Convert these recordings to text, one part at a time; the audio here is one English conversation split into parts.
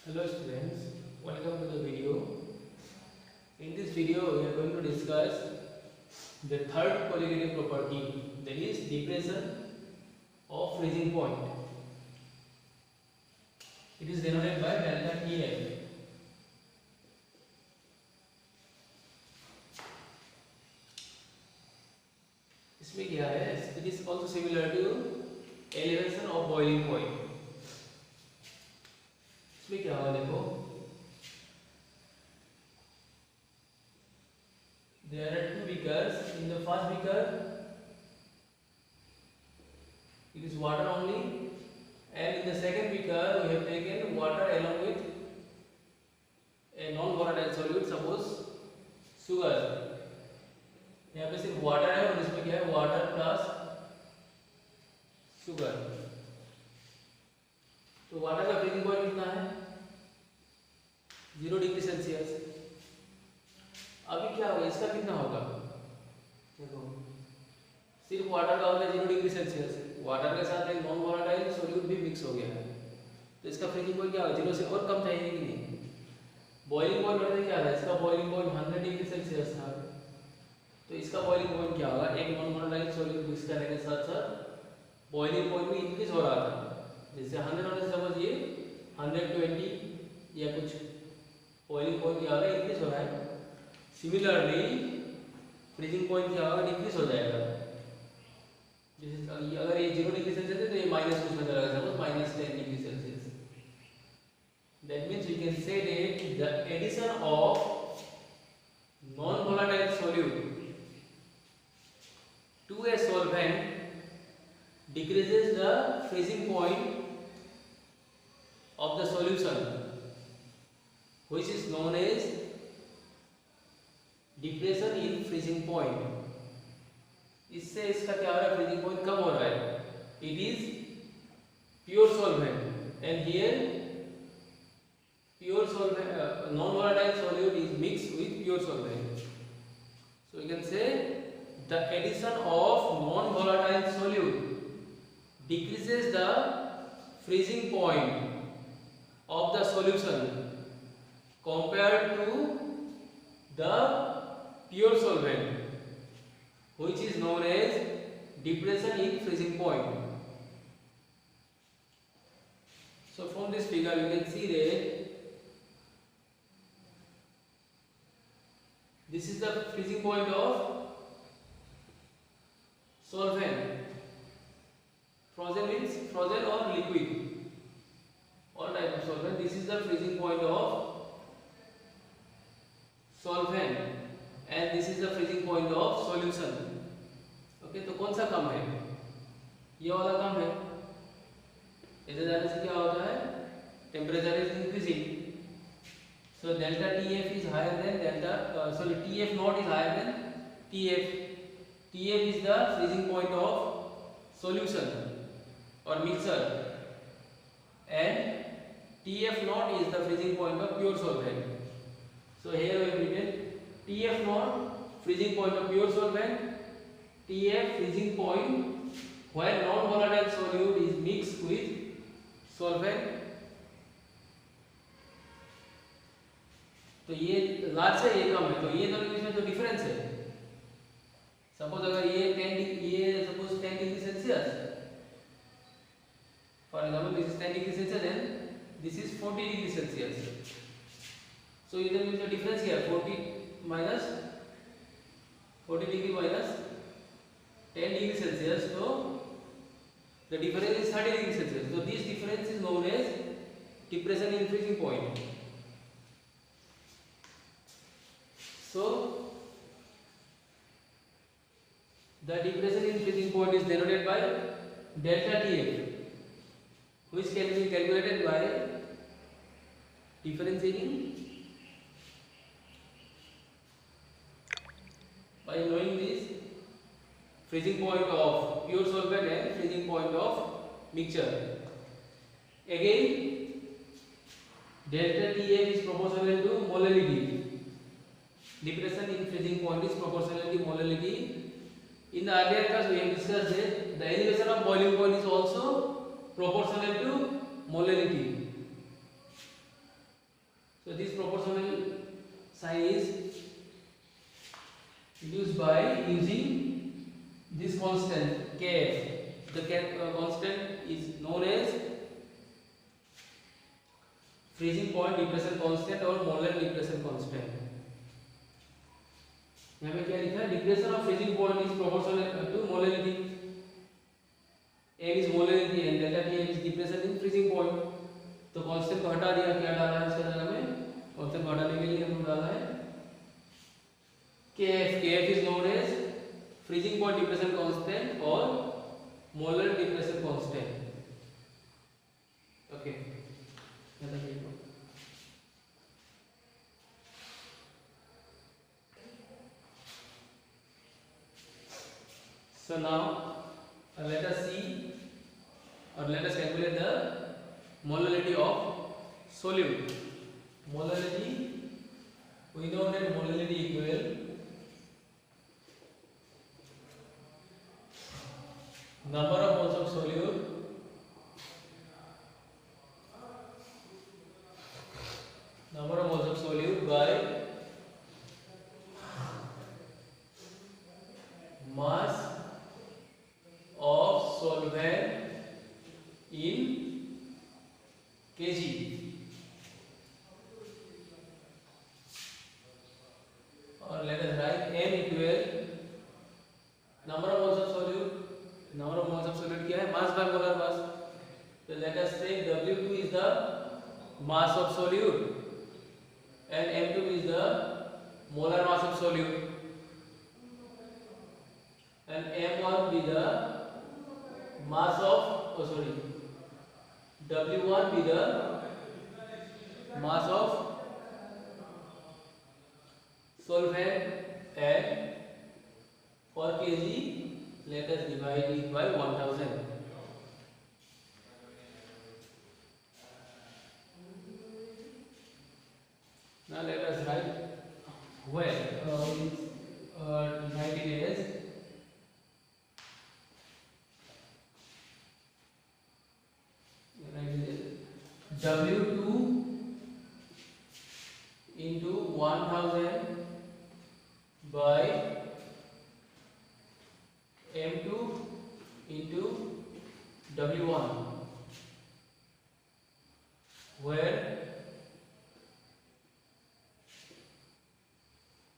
Hello students, welcome to the video. In this video we are going to discuss the third colligative property, that is depression of freezing point. It is denoted by delta TF. इसमें क्या है? It is also similar to elevation of boiling point. इसमें क्या होगा देखो, there are two beakers. In the first beaker it is water only, and in the second beaker we have taken water along with a non-volatile solute, suppose sugar. यहाँ पे सिर्फ water है और इसमें क्या है, वाटर प्लस शुगर. तो water का फ्रीजिंग पॉइंट कितना है? 0 डिग्री सेल्सियस. अभी क्या होगा, इसका कितना होगा? देखो, सिर्फ वाटर का होता है 0 डिग्री सेल्सियस, वाटर के साथ एक नॉन वोलेटाइल सॉल्यूट भी मिक्स हो गया है, तो इसका फ्रीजिंग पॉइंट क्या होगा? 0 से और कम चाहिए कि नहीं? बॉइलिंग पॉइंट बताइए क्या था? इसका बॉइलिंग पॉइंट 100 डिग्री सेल्सियस था, तो इसका बॉइलिंग पॉइंट क्या होगा? एक नॉन वोलेटाइल सॉल्यूट मिक्स करने के साथ साथ बॉइलिंग पॉइंट भी इंक्रीज हो रहा था. जैसे 100 होने से सपोज ये 120 या कुछ बॉइलिंग पॉइंट क्या होगा, इंक्रीज हो रहा है. सिमिलरली फ्रीजिंग पॉइंट क्या होगा, डिक्रीज हो जाएगा. जैसे अगर ये 0 डिग्री सेल्सियस है तो ये माइनस कुछ में चला जाएगा, suppose -10 degree Celsius. That means we can say that the addition of non volatile solute to a solvent decreases the freezing point of the solution, which is known as depression in freezing point. इससे इसका क्या हो रहा है, freezing point कम हो रहा है. It is pure solvent and here pure solvent non volatile solute is mixed with pure solvent. So you can say the addition of non-volatile solute decreases the freezing point of the solution compared to the pure solvent, which is known as depression in freezing point. So from this figure you can see that this is the freezing point of solvent. Frozen means frozen or liquid, all type of solvent. This is the freezing point of solvent and this is the freezing point of solution. Okay, तो कौन सा कम है? ये वाला कम है. इधर जाने से क्या होता है, temperature is increasing. So delta TF is higher than delta TF naught is higher than TF. TF is the freezing point of solution or mixture and TF naught is the freezing point of pure solvent. So here we have written TF naught freezing point of pure solvent, TF freezing point where non-volatile solute is mixed with solvent. तो ये large है, ये कम है, तो ये दोनों के बीच में तो डिफरेंस है. सपोज अगर ये 10 degree Celsius, for example this is 10 degree Celsius and this is 40 degree Celsius. So इधर में जो डिफरेंस क्या है, 40 डिग्री माइनस 10 डिग्री सेल्सियस, तो the difference is 30 degree Celsius. तो this difference is known as depression in freezing point. So the depression in freezing point is denoted by delta TF, which can be calculated by differentiating by knowing this freezing point of pure solvent and freezing point of mixture. Again, delta TF is proportional to molality. Depression in freezing point is proportional to molality. In the earlier class we have discussed that the elevation of boiling point is also proportional to molality. So this proportional sign is used by using this constant Kf. The constant is known as freezing point depression constant और molar depression constant. यहाँ पे क्या लिखा है? Depression of freezing point is proportional to molarity. m is molarity and delta T is depression in freezing point. तो constant को हटा दिया, क्या डाला है इसका जगह में? कांस्टेंट को हटाने के लिए हम डाला है Kf. Kf is known as freezing point depression constant or molar depression constant. Okay. So now let us see or let us calculate the molality of solute. Molality, we know that molality equal number of moles of solute by mass of solvent in kg. Or let us write m equal number of moles of solute. Number of moles of solute क्या है? Mass by molar mass. So let us say W2 is the mass of solute and M2 is the molar mass of solute and M1 be the mass of W1 be the mass of solvent and for kg let us divide it by 1000. Now let us write write it as W2 into 1000 by M2 into W1, where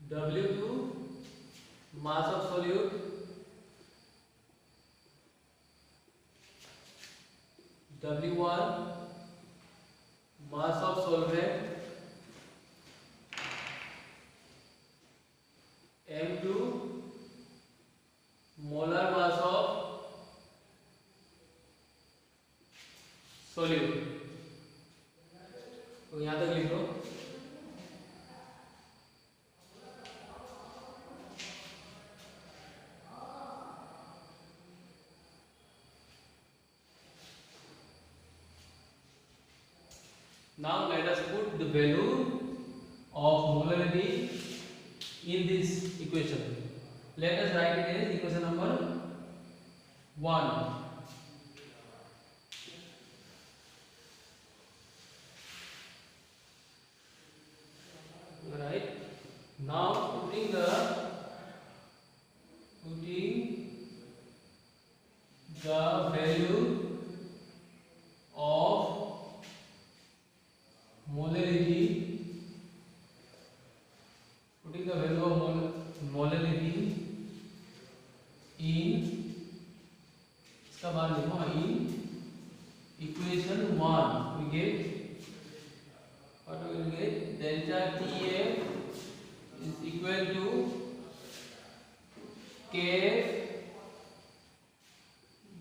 W2 mass of solute, W1 mass of solvent, M2 molar mass of solute. तो यहाँ तक लिख लो. Now let us put the value of molarity in this equation. Let us write it as equation number 1. Right. Now putting the value of molarity, putting the value of molarity in इसका बार लिखो in equation 1 we get what we will get delta TF is equal to Kf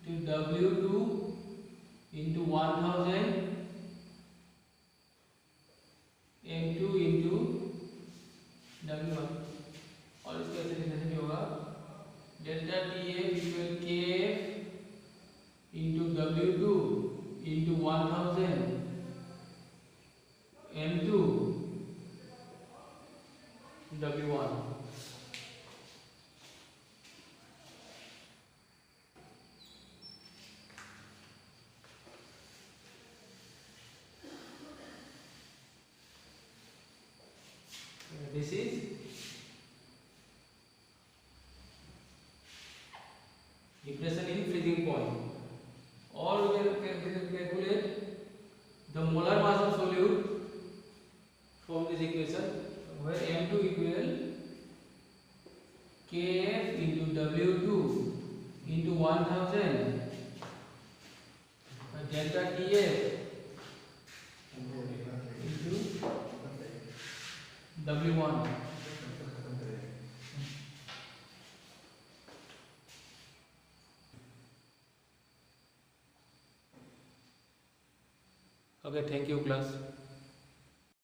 to W2 into 1000 M2 into W1 और इसके ऐसे लिखने से होगा delta TF equal KF into W2 into 1000 M2 W1. freezing point. Or we can calculate the molar mass of solute from this equation, where M2 equal Kf into W2 into 1000 delta Tf into W1. Okay, thank you class.